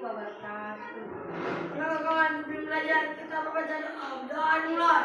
wabarakatuh. Kawan-kawan, belajar kita membaca doa mulai.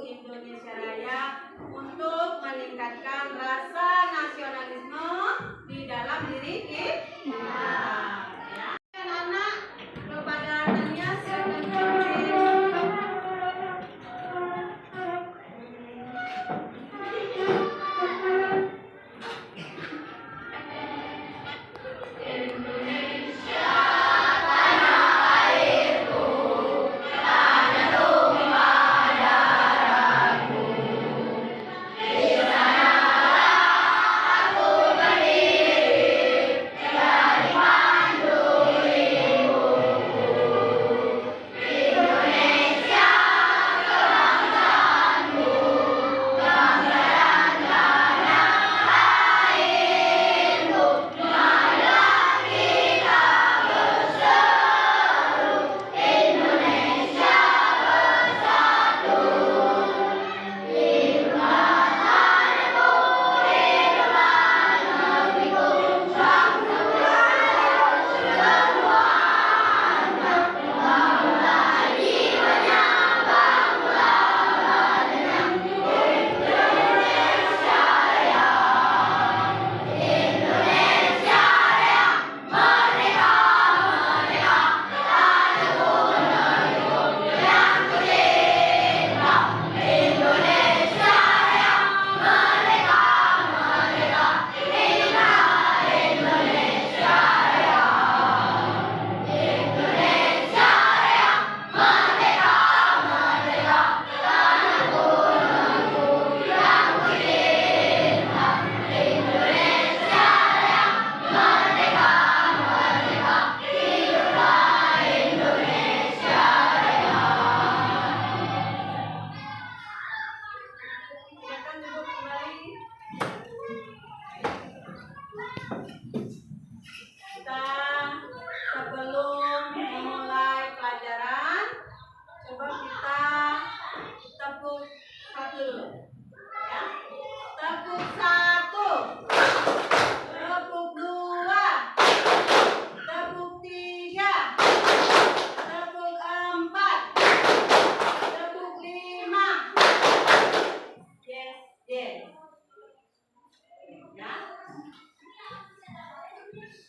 Indonesia Raya untuk meningkatkan rasa nasionalisme di dalam diri kita. Ya. Anak-anak kepada Tania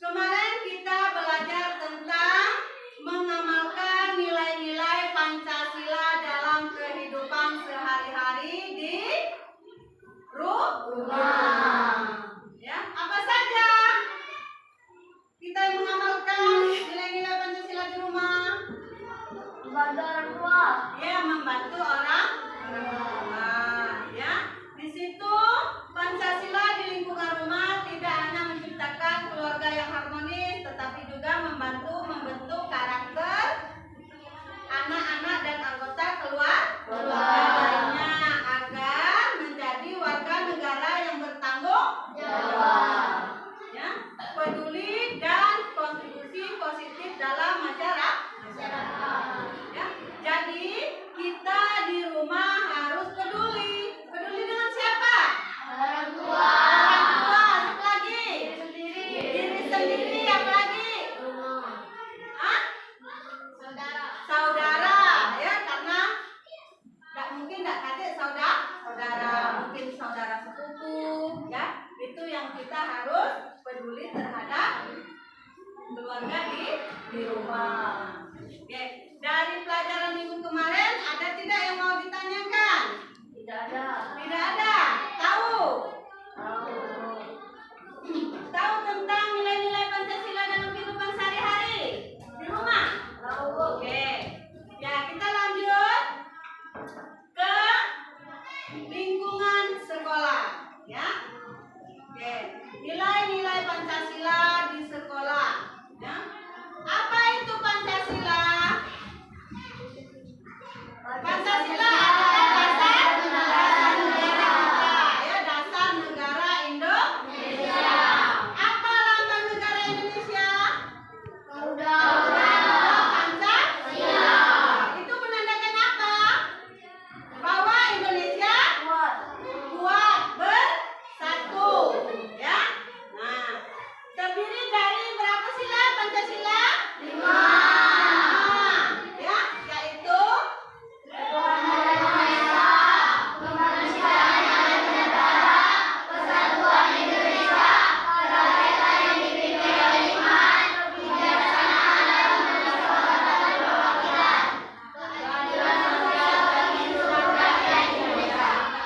Kemarin kita belajar tentang mengamalkan nilai-nilai Pancasila dalam kehidupan sehari-hari di rumah. Ya, apa saja kita yang mengamalkan nilai-nilai Pancasila di rumah? Membantu orang tua. Ya, membantu orang tua. Ya, di situ Pancasila di lingkungan rumah tidak hanya menciptakan keluarga yang harmonis, tetapi juga membantu membentuk karakter anak-anak dan anggota keluarga lainnya agar menjadi warga negara yang bertanggung jawab, ya, peduli dan kontribusi positif dalam masyarakat. Ya, jadi kita di rumah harus peduli. Peduli dengan siapa? Orang tua. Orang tua, siapa lagi? Diri sendiri, apa lagi? Hah? Saudara, ya, karena mungkin tidak adik saudara, mungkin saudara sepupu, ya, itu yang kita harus peduli terhadap keluarga di di rumah. Oke, dari pelajaran minggu kemarin ada tidak yang mau ditanyakan? Tidak ada. Tidak ada. Tahu? Tahu. Tahu tentang nilai-nilai Pancasila dalam kehidupan sehari-hari di rumah? Tahu. Oke. Ya, kita lanjut ke lingkungan sekolah, ya. Oke. Nilai-nilai Pancasila di sekolah, ya. Apa itu Pancasila? Pancasila adalah dasar negara kita, ya, dasar negara Indonesia. Apa lambang negara Indonesia? Pancasila. Itu menandakan apa? Bahwa Indonesia kuat bersatu, ya. Nah, terdiri dari berapa sila Pancasila? 5. Ya, yaitu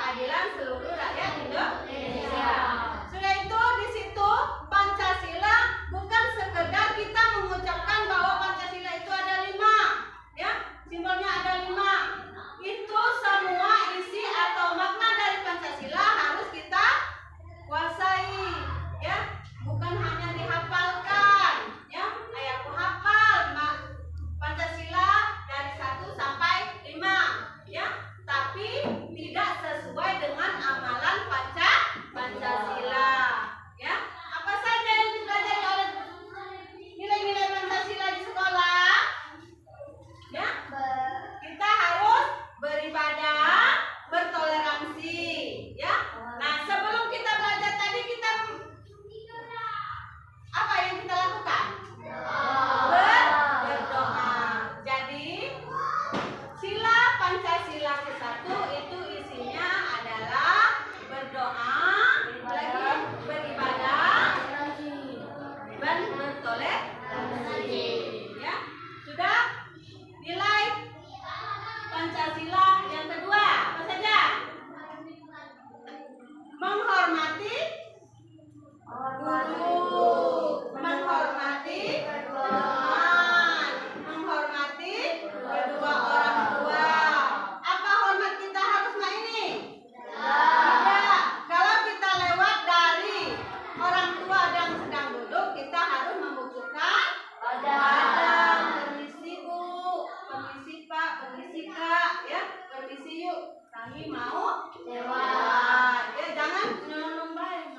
keadilan seluruh rakyat Indonesia. Sudah itu di situ Pancasila bukan sekedar kita mengucapkan bahwa Pancasila itu ada 5, ya, simbolnya ada 5. Itu semua isi atau makna dari Pancasila harus kita kuasai, ya, bukan hanya dihafalkan, ya. Aku hafal Pancasila dari 1 sampai 5, ya, tapi tidak sesuai dengan amalan Pancasila, ya. Apa saja yang dipelajari oleh nilai-nilai Pancasila di sekolah? Ya, kita harus beribadah, bertoleransi, ya. Nah, sebelum kita belajar tadi kita apa yang kita lakukan? Berdoa. Jadi sila Pancasila ke-1 itu isinya adalah berdoa, lagi beribadah, dan bertoleransi. Ya, sudah. Nilai Pancasila yang kedua apa saja? Menghormati guru, menghormati teman, menghormati kedua orang tua. Apa hormat kita harus ini? Tidak. Kalau kita lewat dari orang tua yang sedang duduk, kita harus membutuhkan badan. Permisi Bu, permisi Pak, permisi Kak, ya, permisi yuk, kami mau lewat. Ya, jangan nyelonong baik.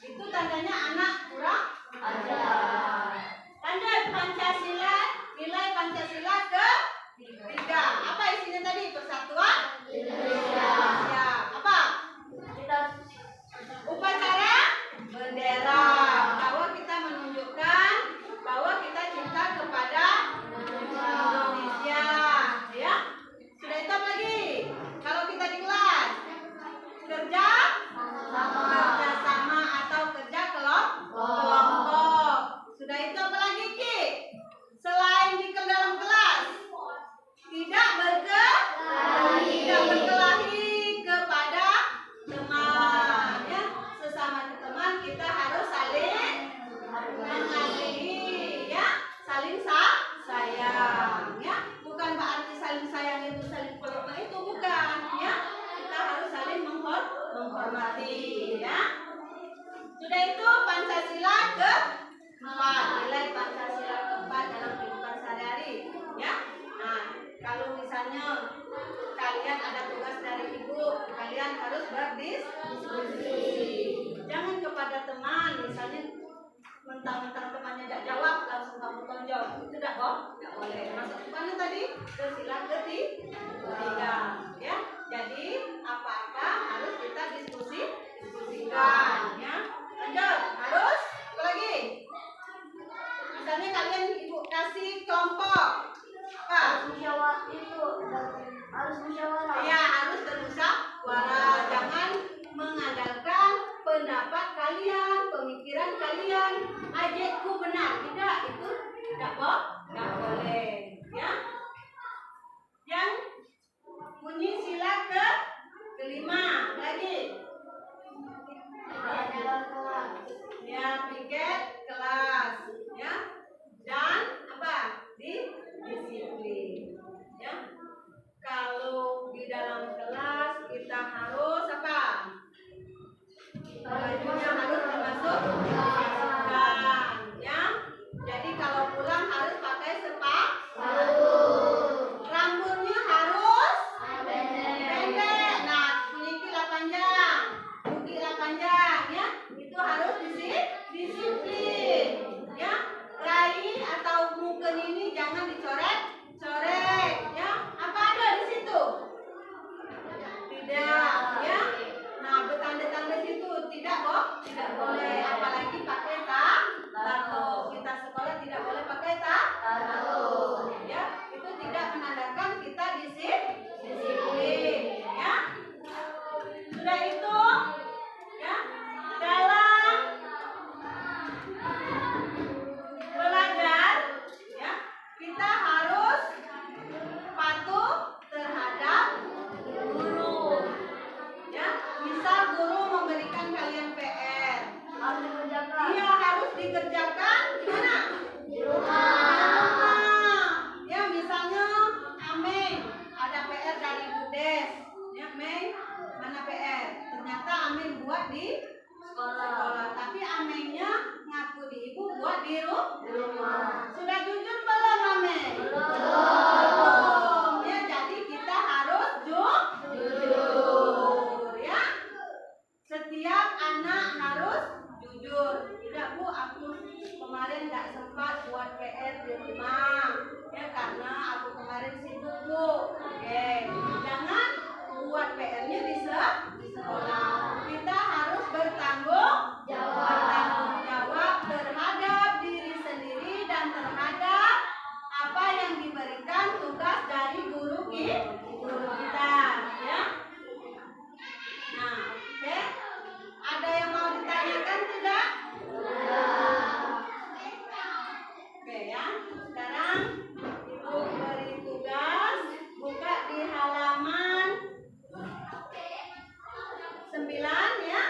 Itu tandanya anak kurang ajar. Lanjut Pancasila, nilai Pancasila ke-3. Apa isinya tadi? Persatuan Indonesia. Apa? Upacara bendera, bahwa kita menunjukkan bahwa kita cinta kepada Indonesia, ya. Sudah itu apa lagi? Kalau kita di kelas kerja sama atau kerja kelompok. Sudah itu apa lagi, Ki? Selain di dalam kelas, tidak berkelahi kepada teman, ya. Sesama teman kita harus saling mengasihi, ya, saling sayang, ya. Bukan berarti saling sayang itu saling peluk, itu bukan, ya. Kita harus saling menghormati, ya. Sudah itu Pancasila ke-4, nilai Pancasila ke-4 dalam kehidupan sehari-hari, ya. Nah, kalau misalnya kalian ada tugas dari ibu, kalian harus berdiskusi. Jangan kepada teman, misalnya mentang-mentang temannya tidak jawab langsung kamu tonjok, itu tidak boleh. Masuk ke mana tadi? Ke sila ketiga, ya. Jadi apa-apa harus kita diskusikan, ya. Lanjut, harus apa lagi? Misalnya kalian ibu kasih kelompok apa? Harus musyawarah. Ya, harus bermusyawarah. Jangan mengandalkan pendapat kalian, pemikiran kalian. Adikku benar, tidak, itu tidak di rumah. Sudah jujur belum, Mame? Belum. Ya, jadi kita harus Jujur. ya. Setiap anak harus jujur. Tidak, Bu, aku kemarin nggak sempat buat PR di rumah. Ya, karena aku kemarin sibuk, Bu. Oke, jangan buat PR-nya di sekolah. Kita harus bertanggung jawab terhadap diri sendiri dan terhadap apa yang diberikan tugas dari guru kita, ya. Nah, oke. Ada yang mau ditanyakan tidak? Oke ya. Sekarang Ibu beri tugas buka di halaman 9 ya.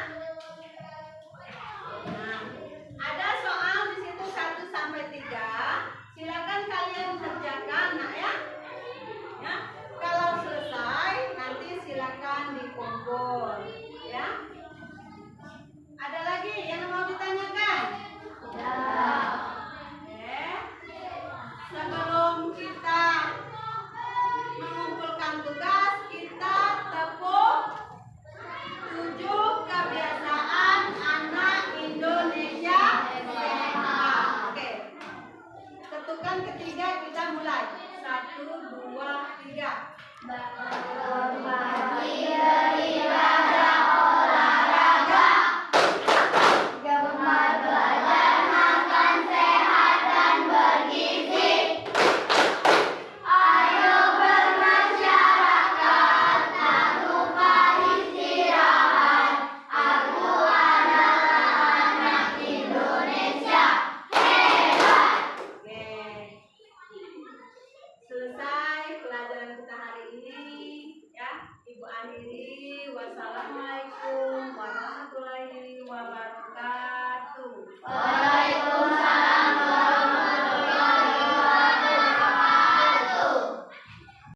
Nah, ada soal di situ 1 sampai 3. Silakan kalian kerjakan, Nak ya. Ya. Kalau selesai nanti silakan dikumpul, ya. Ada lagi yang mau ditanyakan? Oke. Sebelum kita mengumpulkan tugas, kita tepuk 7 kebiasaan anak Indonesia sehat. Oke. Ketukan ketiga kita mulai. 1, 2, 3. Berbagi